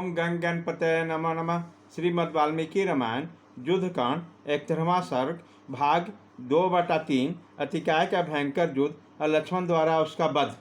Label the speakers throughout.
Speaker 1: ओम गंग गणपतये नमो नमः। श्रीमद् वाल्मीकि रामायण युद्धकांड 31वां सर्ग भाग 2/3। अतिकाय का भयंकर युद्ध और लक्ष्मण द्वारा उसका वध।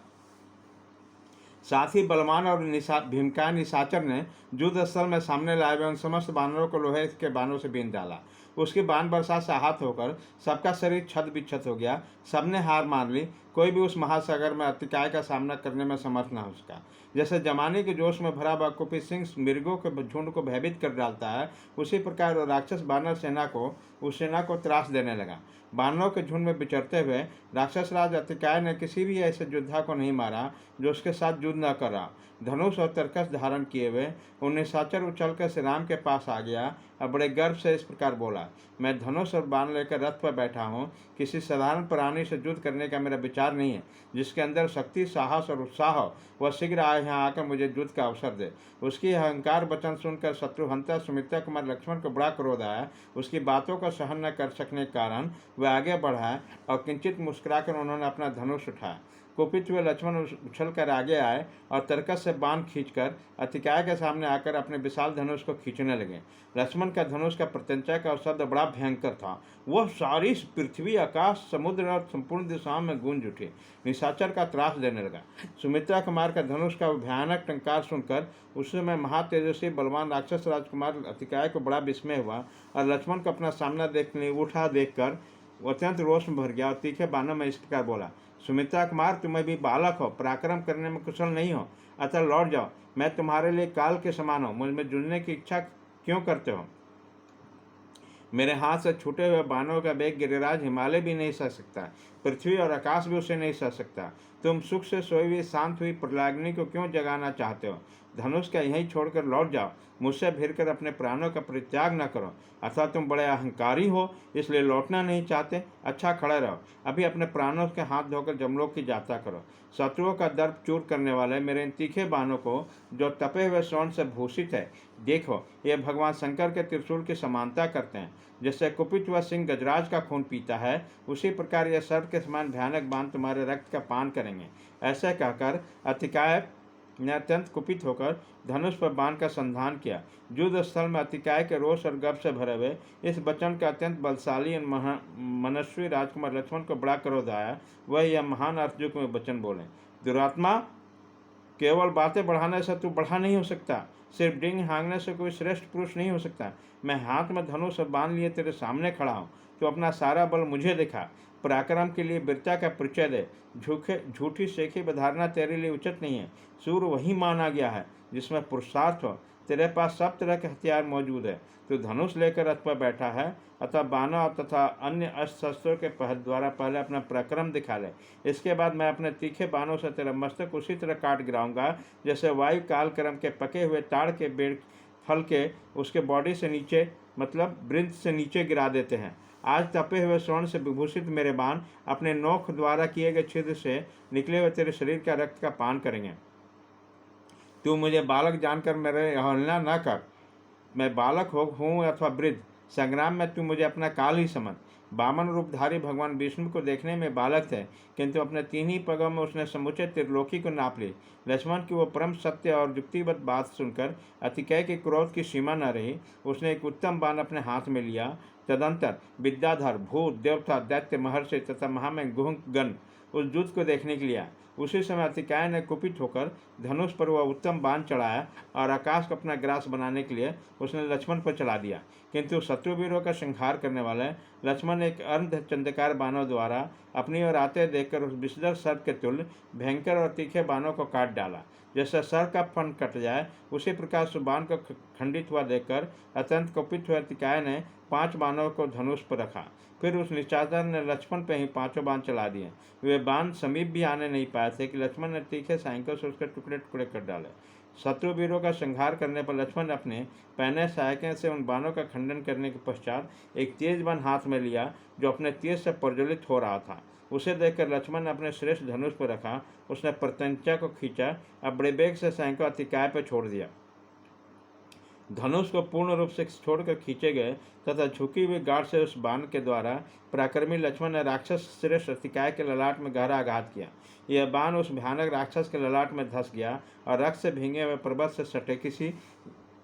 Speaker 1: साथ ही बलवान और भीमकाय निशाचर ने युद्ध स्थल में सामने लाए एवं समस्त बानरों को लोहे के बाणों से बीन डाला। उसकी बाण वर्षा से आहत होकर सबका शरीर छत बिच्छत हो गया। सबने हार मान ली। कोई भी उस महासागर में अतिकाय का सामना करने में समर्थ न हो सका। जैसे जमाने के जोश में भरा हुआ कुपित सिंह मृगों के झुंड को भयभीत कर डालता है, उसी प्रकार वो राक्षस बानर सेना को त्रास देने लगा। बानरों के झुंड में विचरते हुए राक्षस राज अतिकाय ने किसी भी ऐसे योद्धा को नहीं मारा जो उसके साथ युद्ध न कर रहा। धनुष और तरकस धारण किए हुए उन निशाचर उछलकर श्री राम के पास आ गया और बड़े गर्व से इस प्रकार बोला, मैं धनुष और बाण लेकर रथ पर बैठा हूँ। किसी साधारण प्राणी से युद्ध करने का मेरा विचार नहीं है। जिसके अंदर शक्ति, साहस और उत्साह हो वह शीघ्र आए यहाँ आकर मुझे युद्ध का अवसर दे। उसकी अहंकार वचन सुनकर शत्रुहंता सुमित्रा कुमार लक्ष्मण को बड़ा क्रोध आया। उसकी बातों को सहन न कर सकने के कारण वह आगे बढ़ा और किंचित मुस्कुराकर उन्होंने अपना धनुष उठाया। कुपित हुए लक्ष्मण उछल कर आगे आए और तरकस से बाण खींचकर अतिकाय के सामने आकर अपने विशाल धनुष को खींचने लगे। लक्ष्मण का धनुष का प्रत्यंचा का शब्द बड़ा भयंकर था। वह सारी पृथ्वी, आकाश, समुद्र और संपूर्ण दिशाओं में गूंज उठी, निशाचर का त्रास देने लगा। सुमित्रा कुमार का धनुष का भयानक टंकार सुनकर उस समय महातेजस्वी बलवान राक्षस राजकुमार अतिकाय को बड़ा विस्मय हुआ और लक्ष्मण को अपना सामना देखकर अत्यंत रोष में भर गया और तीखे बाणों में इस प्रकार बोला, सुमित्रा कुमार, तुम भी बालक हो, पराक्रम करने में कुशल नहीं हो, अतः लौट जाओ। मैं तुम्हारे लिए काल के समान हूँ। मुझ में जुड़ने की इच्छा क्यों करते हो? मेरे हाथ से छूटे हुए बाणों का वेग गिरिराज हिमालय भी नहीं सह सकता, पृथ्वी और आकाश भी उसे नहीं सह सकता। तुम सुख से सोई हुई शांत हुई प्रलाग्नि को क्यों जगाना चाहते हो? धनुष का यहीं छोड़कर लौट जाओ। मुझसे भिड़कर अपने प्राणों का परित्याग न करो। अथवा तुम बड़े अहंकारी हो इसलिए लौटना नहीं चाहते। अच्छा, खड़े रहो। अभी अपने प्राणों के हाथ धोकर जमलोक की यात्रा करो। शत्रुओं का दर्प चूर करने वाले मेरे इन तीखे बाणों को जो तपे हुए स्वर्ण से भूषित है, देखो, ये भगवान शंकर के त्रिशूल की समानता करते हैं। जैसे कुपित हुआ सिंह गजराज का खून पीता है, उसी प्रकार यह सर्प के समान भयानक बाण तुम्हारे रक्त का पान करेंगे। ऐसे कहकर अतिकाय ने अत्यंत कुपित होकर धनुष पर बाण का संधान किया। युद्ध स्थल में अतिकाय के रोष और गर्व से भरे हुए इस वचन का अत्यंत बलशाली और मनस्वी राजकुमार लक्ष्मण को बड़ा क्रोध आया। वह यह महान अर्थयुक्त में वचन बोले, दुरात्मा, केवल बातें बढ़ाने से तू बढ़ा नहीं हो सकता। सिर्फ डिंग हाँगने से कोई श्रेष्ठ पुरुष नहीं हो सकता। मैं हाथ में धनुष और बाण लिए तेरे सामने खड़ा हूँ। तो अपना सारा बल मुझे दिखा। पराक्रम के लिए वीरता का परिचय दे। झूठी शेखी बधारना तेरे लिए उचित नहीं है। सूर्य वही माना गया है जिसमें पुरुषार्थ हो। तेरे पास सब तरह के हथियार मौजूद है। तू धनुष लेकर रथ पर बैठा है, अतः बाणों तथा अन्य अस्त्र शस्त्रों के द्वारा पहले अपना पराक्रम दिखा ले। इसके बाद मैं अपने तीखे बाणों से तेरा मस्तक उसी तरह काट गिराऊंगा जैसे वायु कालक्रम के पके हुए ताड़ के बेड़ फल के उसके बॉडी से नीचे, मतलब वृंत से नीचे गिरा देते हैं। आज तपे हुए स्वर्ण से विभूषित मेरे बाण अपने नोक द्वारा किए गए छिद्र से निकले हुए तेरे शरीर का रक्त का पान करेंगे। तू मुझे बालक जानकर मेरे अवहेलना न कर। मैं बालक हूँ अथवा वृद्ध, संग्राम में तू मुझे अपना काल ही समझ। वामन रूपधारी भगवान विष्णु को देखने में बालक थे, किंतु अपने तीन ही पगों में उसने समुचे त्रिलोकी को नाप ली। लक्ष्मण की वो परम सत्य और युक्तिबद्ध बात सुनकर अतिकाय के क्रोध की सीमा न रही। उसने एक उत्तम बाण अपने हाथ में लिया। तदंतर विद्याधर, भूत, देवता, दैत्य, महर्षि तथा महामय गुहगण उस युद्ध को देखने के लिए। उसी समय अतिकाय ने कुपित होकर धनुष पर वह उत्तम बाण चढ़ाया और आकाश को अपना ग्रास बनाने के लिए उसने लक्ष्मण पर चला दिया। किंतु शत्रुवीरों का संहार करने वाले लक्ष्मण एक अर्धचंद्रकार बाणों द्वारा अपनी ओर आते देखकर उस विषधर सर्प के तुल्य भयंकर और तीखे बाणों को काट डाला। जैसे सर्प का फन कट जाए, उसी प्रकार उस बाण को खंडित हुआ देखकर अत्यंत कुपित हुए अतिकाय ने 5 बाणों को धनुष पर रखा। फिर उस निशाचर ने लक्ष्मण पर ही 5 बाण चला दिए। वे बाण समीप भी आने नहीं पाए थे कि लक्ष्मण ने तीखे सैनिकों से उसके टुकड़े टुकड़े कर डाले। शत्रुवीरों का संहार करने पर लक्ष्मण ने अपने पहने सहायकों से उन बाणों का खंडन करने के पश्चात एक तेज बाण हाथ में लिया जो अपने तेज से प्रज्वलित हो रहा था। उसे देखकर लक्ष्मण ने अपने श्रेष्ठ धनुष पर रखा। उसने प्रत्यंचा को खींचा और बड़े वेग से सैनिकों अतिकाय पर छोड़ दिया। धनुष को पूर्ण रूप से छोड़कर खींचे गए तथा झुकी हुई गार्ड से उस बाण के द्वारा पराक्रमी लक्ष्मण ने राक्षस श्रेष्ठ अतिकाय के ललाट में गहरा आघात किया। यह बाण उस भयानक राक्षस के ललाट में धंस गया और रक्त से भींगे हुए पर्वत से सटे किसी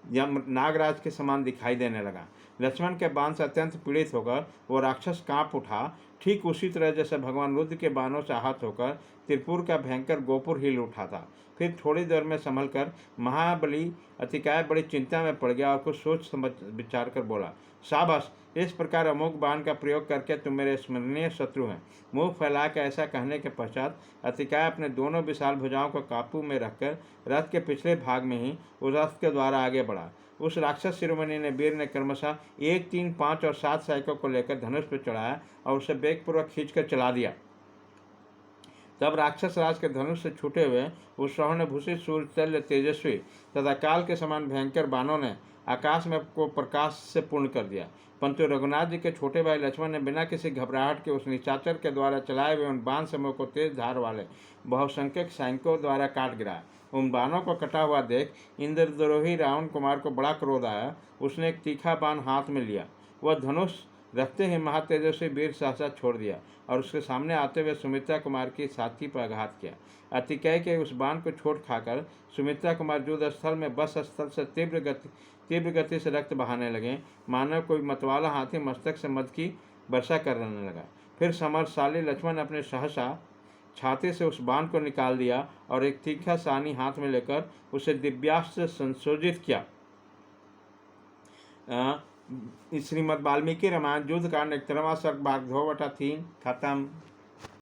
Speaker 1: नागराज के समान दिखाई देने लगा। लक्ष्मण के बाण से अत्यंत पीड़ित होकर वो राक्षस कांप उठा, ठीक उसी तरह जैसे भगवान रुद्र के बाणों से आहत होकर त्रिपुर का भयंकर गोपुर हिल उठा था। फिर थोड़ी देर में संभल कर महाबली अतिकाय बड़ी चिंता में पड़ गया और कुछ सोच समझ विचार कर बोला, शाबाश, इस प्रकार अमोघ बाण का प्रयोग करके तुम मेरे स्मरणीय शत्रु हैं। मुंह फैला कर ऐसा कहने के पश्चात अतिकाय अपने दोनों विशाल भुजाओं को काबू में रखकर रथ के पिछले भाग में ही उस रथ के द्वारा आगे बढ़ा। उस राक्षस शिरोमणि ने वीर ने क्रमशः 1, 3, 5 और 7 सैनिकों को लेकर धनुष पर चढ़ाया और उसे वेगपूर्वक खींचकर चला दिया। तब राक्षस राज के धनुष से छूटे हुए उस सौवर्णभूषित सूर्यतल्य तेजस्वी तथा काल के समान भयंकर बाणों ने आकाश में को प्रकाश से पूर्ण कर दिया। परंतु रघुनाथ जी के छोटे भाई लक्ष्मण ने बिना किसी घबराहट के उस निशाचर के द्वारा चलाए हुए उन बाण समूह को तेज धार वाले बहुसंख्यक सैनिकों द्वारा काट गिराया। उन बाणों को कटा हुआ देख इंद्रद्रोही रावण कुमार को बड़ा क्रोध आया। उसने एक तीखा बाण हाथ में लिया, वह धनुष रखते ही महातेजस्वी वीर सहसा छोड़ दिया और उसके सामने आते हुए सुमित्रा कुमार की छाती पर आघात किया। अतिकेय के उस बाण को छोड़ खाकर सुमित्रा कुमार युद्ध स्थल में बस स्थल से तीव्र गति से रक्त बहाने लगे, मानो कोई मतवाला हाथी मस्तक से मद की वर्षा करने लगा। फिर समरशाली लक्ष्मण अपने सहसा छाती से उस बाण को निकाल दिया और एक तीखा सानी हाथ में लेकर उसे दिव्यास्त्र से संशोधित किया। श्रीमद् वाल्मीकि रामायण युद्धकांड 71वां सर्ग भाग 2/3 खत्म।